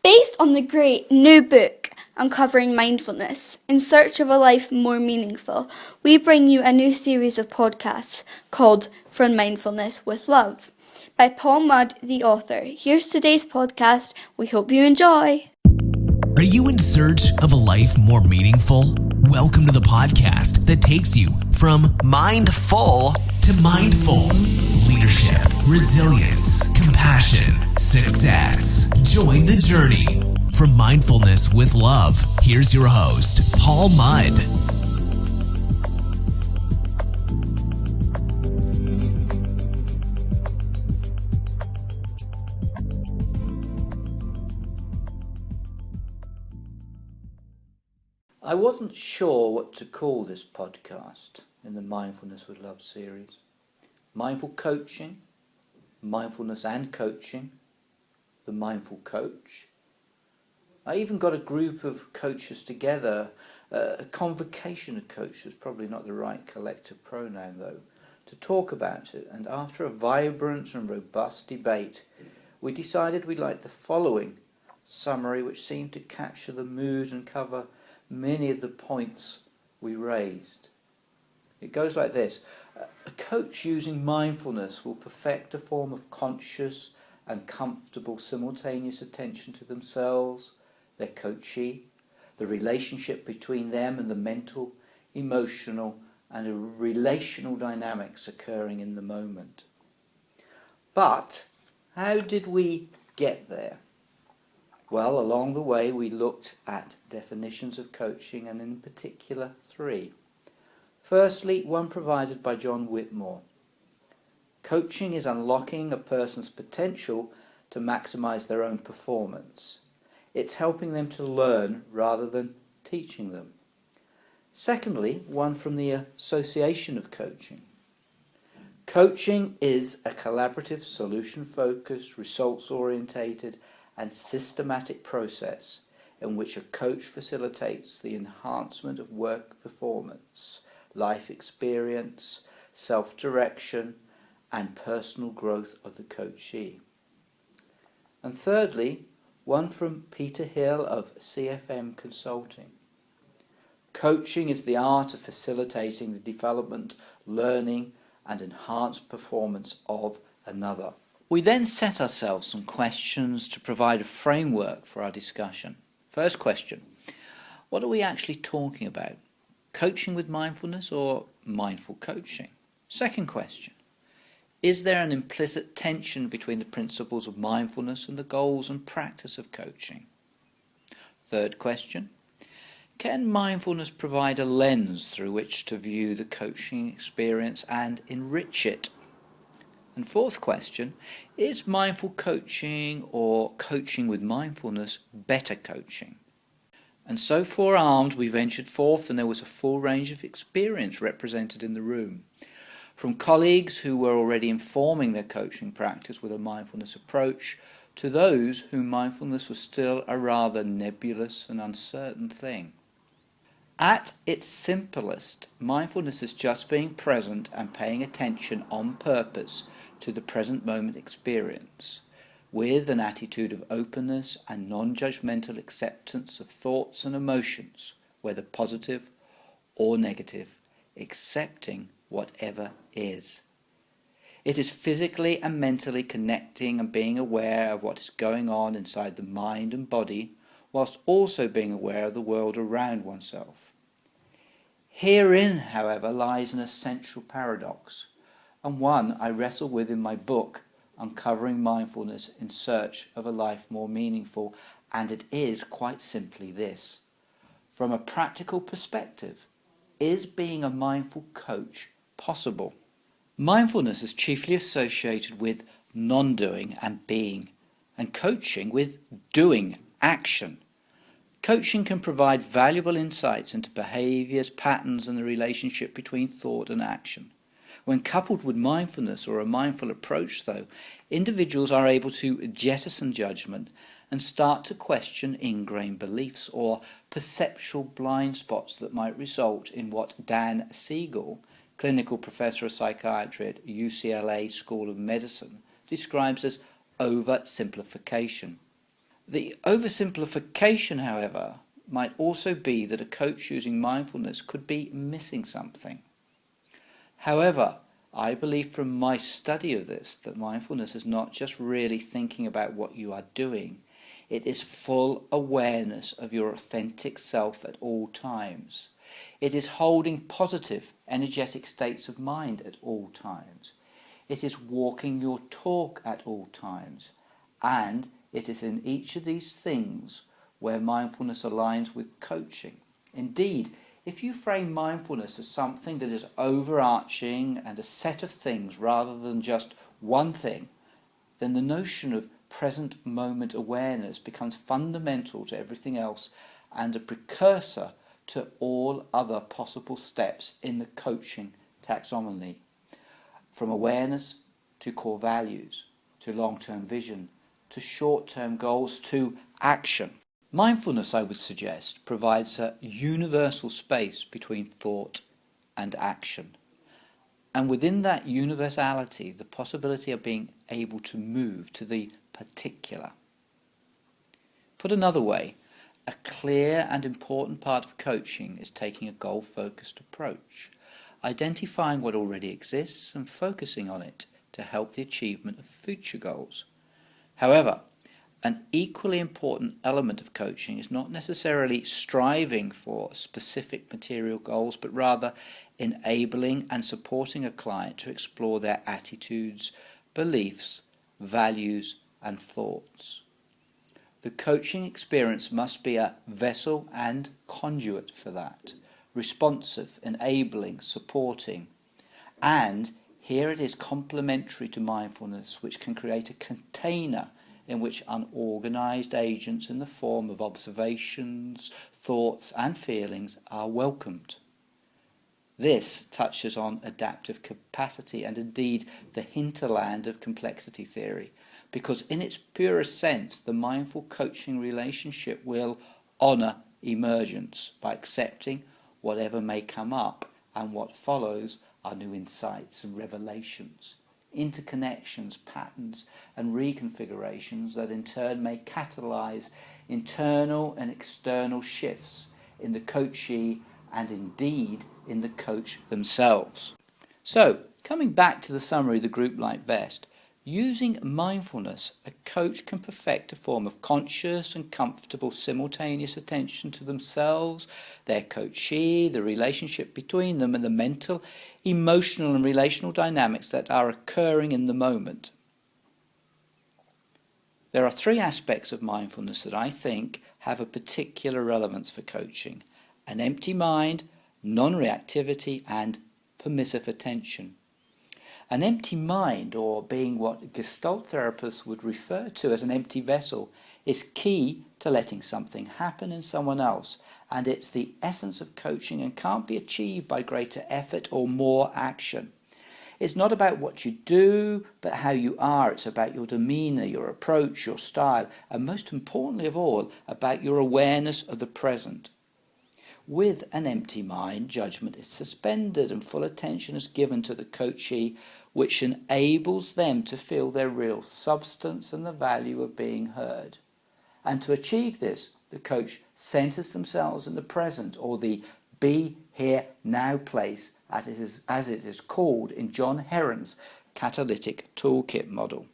Based on the great new book Uncovering Mindfulness, In Search of a Life More Meaningful, we bring you a new series of podcasts called From Mindfulness with Love by Paul Mudd, the author. Here's today's podcast. We hope you enjoy. Are you in search of a life more meaningful? Welcome to the podcast that takes you from mindful to mindful. Leadership, resilience, compassion, success. Join the journey. From Mindfulness with Love, here's your host, Paul Mudd. I wasn't sure what to call this podcast in the Mindfulness with Love series. Mindful coaching, mindfulness and coaching, the mindful coach. I even got a group of coaches together, a convocation of coaches, probably not the right collective pronoun though, to talk about it. And after a vibrant and robust debate, we decided we'd like the following summary, which seemed to capture the mood and cover many of the points we raised. It goes like this. A coach using mindfulness will perfect a form of conscious and comfortable simultaneous attention to themselves, their coachee, the relationship between them and the mental, emotional and relational dynamics occurring in the moment. But how did we get there? Well, along the way we looked at definitions of coaching, and in particular three. Firstly, one provided by John Whitmore. Coaching is unlocking a person's potential to maximize their own performance. It's helping them to learn rather than teaching them. Secondly, one from the Association of Coaching. Coaching is a collaborative, solution-focused, results-orientated and systematic process in which a coach facilitates the enhancement of work performance, life experience, self-direction, and personal growth of the coachee. And thirdly, one from Peter Hill of CFM Consulting. Coaching is the art of facilitating the development, learning, and enhanced performance of another. We then set ourselves some questions to provide a framework for our discussion. First question, what are we actually talking about? Coaching with mindfulness or mindful coaching? Second question, is there an implicit tension between the principles of mindfulness and the goals and practice of coaching? Third question, can mindfulness provide a lens through which to view the coaching experience and enrich it? And fourth question, is mindful coaching or coaching with mindfulness better coaching? And so forearmed, we ventured forth, and there was a full range of experience represented in the room. From colleagues who were already informing their coaching practice with a mindfulness approach, to those whom mindfulness was still a rather nebulous and uncertain thing. At its simplest, mindfulness is just being present and paying attention on purpose to the present moment experience, with an attitude of openness and non-judgmental acceptance of thoughts and emotions, whether positive or negative, accepting whatever is. It is physically and mentally connecting and being aware of what is going on inside the mind and body, whilst also being aware of the world around oneself. Herein, however, lies an essential paradox, and one I wrestle with in my book, Uncovering Mindfulness in Search of a Life More Meaningful, and it is quite simply this. From a practical perspective, is being a mindful coach possible? Mindfulness is chiefly associated with non-doing and being, and coaching with doing, action. Coaching can provide valuable insights into behaviours, patterns, and the relationship between thought and action. When coupled with mindfulness or a mindful approach, though, individuals are able to jettison judgment and start to question ingrained beliefs or perceptual blind spots that might result in what Dan Siegel, clinical professor of psychiatry at UCLA School of Medicine, describes as oversimplification. The oversimplification, however, might also be that a coach using mindfulness could be missing something. However, I believe from my study of this that mindfulness is not just really thinking about what you are doing, it is full awareness of your authentic self at all times. It is holding positive, energetic states of mind at all times. It is walking your talk at all times. And it is in each of these things where mindfulness aligns with coaching. Indeed, if you frame mindfulness as something that is overarching and a set of things rather than just one thing, then the notion of present moment awareness becomes fundamental to everything else and a precursor to all other possible steps in the coaching taxonomy, from awareness to core values, to long-term vision, to short-term goals, to action. Mindfulness, I would suggest, provides a universal space between thought and action. And within that universality, the possibility of being able to move to the particular. Put another way, a clear and important part of coaching is taking a goal-focused approach, identifying what already exists and focusing on it to help the achievement of future goals. However, an equally important element of coaching is not necessarily striving for specific material goals, but rather enabling and supporting a client to explore their attitudes, beliefs, values, and thoughts. The coaching experience must be a vessel and conduit for that, responsive, enabling, supporting, and here it is complementary to mindfulness, which can create a container in which unorganized agents in the form of observations, thoughts and feelings are welcomed. This touches on adaptive capacity and indeed the hinterland of complexity theory, because in its purest sense the mindful coaching relationship will honour emergence by accepting whatever may come up, and what follows are new insights and revelations, interconnections, patterns and reconfigurations that in turn may catalyse internal and external shifts in the coachee and indeed in the coach themselves. So, coming back to the summary the group liked best, using mindfulness, a coach can perfect a form of conscious and comfortable simultaneous attention to themselves, their coachee, the relationship between them, and the mental, emotional and relational dynamics that are occurring in the moment. There are three aspects of mindfulness that I think have a particular relevance for coaching: an empty mind, non-reactivity and permissive attention. An empty mind, or being what Gestalt therapists would refer to as an empty vessel, is key to letting something happen in someone else, and it's the essence of coaching and can't be achieved by greater effort or more action. It's not about what you do, but how you are. It's about your demeanour, your approach, your style, and most importantly of all, about your awareness of the present. With an empty mind, judgment is suspended and full attention is given to the coachee, which enables them to feel their real substance and the value of being heard. And to achieve this, the coach centres themselves in the present, or the be here now place, as it is called in John Heron's catalytic toolkit model.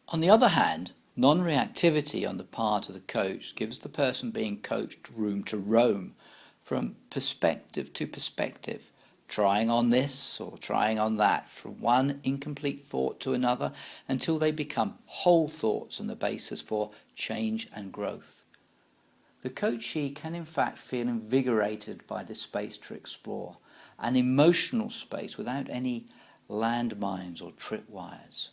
On the other hand, non-reactivity on the part of the coach gives the person being coached room to roam, from perspective to perspective, trying on this or trying on that, from one incomplete thought to another, until they become whole thoughts and the basis for change and growth. The coachee can in fact feel invigorated by this space to explore, an emotional space without any landmines or tripwires.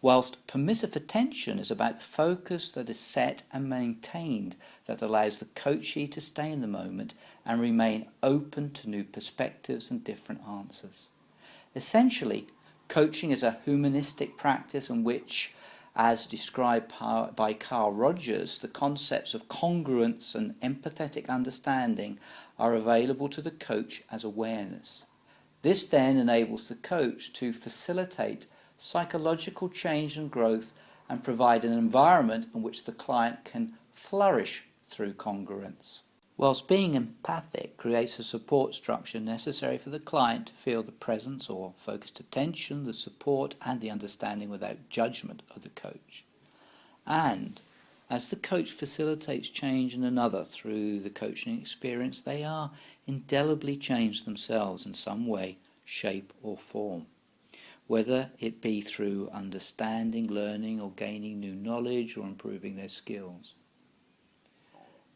Whilst permissive attention is about the focus that is set and maintained that allows the coachee to stay in the moment and remain open to new perspectives and different answers. Essentially, coaching is a humanistic practice in which, as described by Carl Rogers, the concepts of congruence and empathetic understanding are available to the coach as awareness. This then enables the coach to facilitate psychological change and growth and provide an environment in which the client can flourish through congruence. Whilst being empathic creates a support structure necessary for the client to feel the presence or focused attention, the support and the understanding without judgment of the coach. And as the coach facilitates change in another through the coaching experience, they are indelibly changed themselves in some way, shape or form. Whether it be through understanding, learning or gaining new knowledge or improving their skills.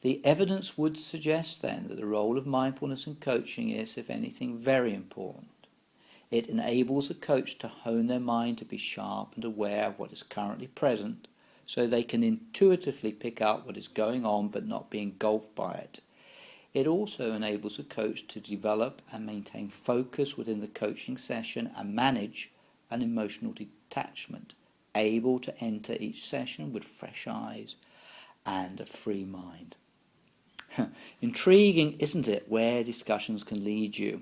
The evidence would suggest then that the role of mindfulness in coaching is, if anything, very important. It enables a coach to hone their mind to be sharp and aware of what is currently present, so they can intuitively pick up what is going on but not be engulfed by it. It also enables a coach to develop and maintain focus within the coaching session and manage an emotional detachment, able to enter each session with fresh eyes and a free mind. Intriguing, isn't it, where discussions can lead you?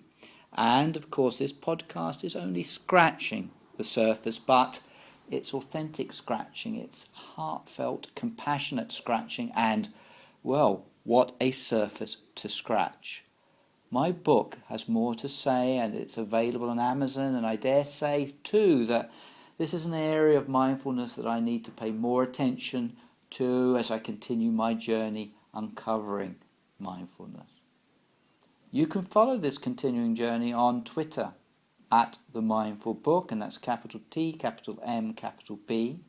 And of course this podcast is only scratching the surface, but it's authentic scratching, it's heartfelt, compassionate scratching, and, well, what a surface to scratch. My book has more to say, and it's available on Amazon, and I dare say too that this is an area of mindfulness that I need to pay more attention to as I continue my journey uncovering mindfulness. You can follow this continuing journey on Twitter at The Mindful Book, and that's capital T, capital M, capital B.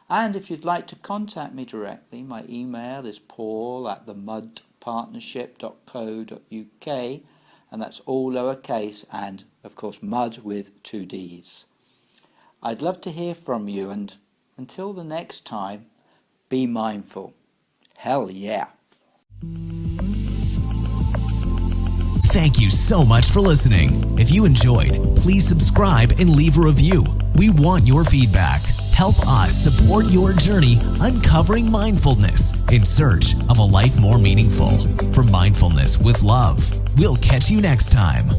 And if you'd like to contact me directly, my email is paul@themudpartnership.co.uk, and that's all lowercase and, of course, mud with 2 Ds. I'd love to hear from you, and until the next time, be mindful. Hell yeah. Thank you so much for listening. If you enjoyed, please subscribe and leave a review. We want your feedback. Help us support your journey uncovering mindfulness in search of a life more meaningful. For Mindfulness with Love, we'll catch you next time.